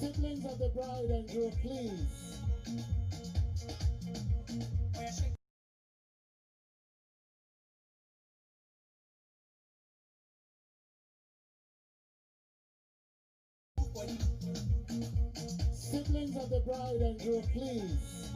Siblings of the bride and groom, please. Siblings of the bride and groom, please.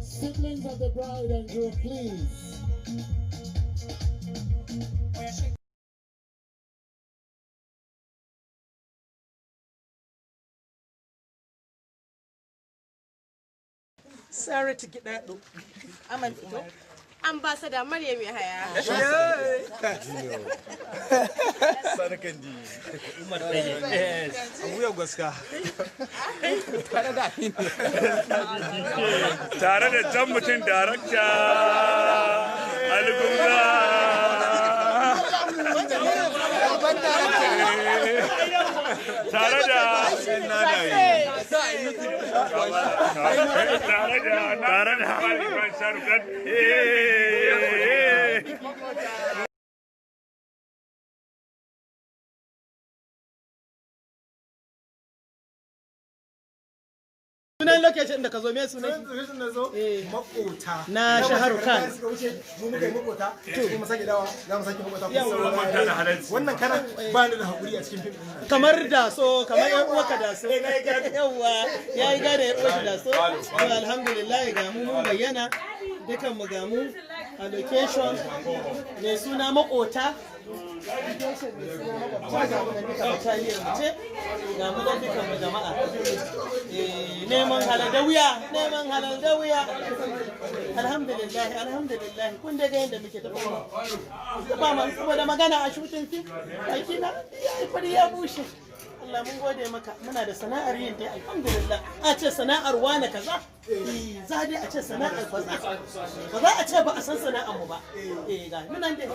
Siblings of the bride and groom, please. Sorry to get that. I'm an Ambassador Maryam Yahaya. Sarakandi. Umar Tayyib. Yes. Abuya Gwaska. Tare da jan mutum darakta Algumra. Tare da Halifan Sharukan. Sunan lokacin da ka zo me sunan? Makota. Na Shaharukan. Mu muka yi makota. Kuma sake dawa za mu sake makota. halarci. Wannan karan ba ni da hakuri a cikin fim din nan. Kamar da so, kamar yan uwaka da so. Yawwa, yayi gada ya uwaka da so. To alhamdulillah ga mu mun bayyana dukan mu ga mu a location mai suna makota. Ga mu da dukan mu jama'a. Neman halal da wuya. Alhamdulillah kun daga yadda muke tafiya ba ma saboda magana a shooting film aiki na ya fari ya bushe. Allah mun gode maka muna da sana'ar yin dai alhamdulillah a ce sana'ar wane kaza za dai a ce sana'ar kaza ba za a ce ba a san sana'ar mu ba ga muna dai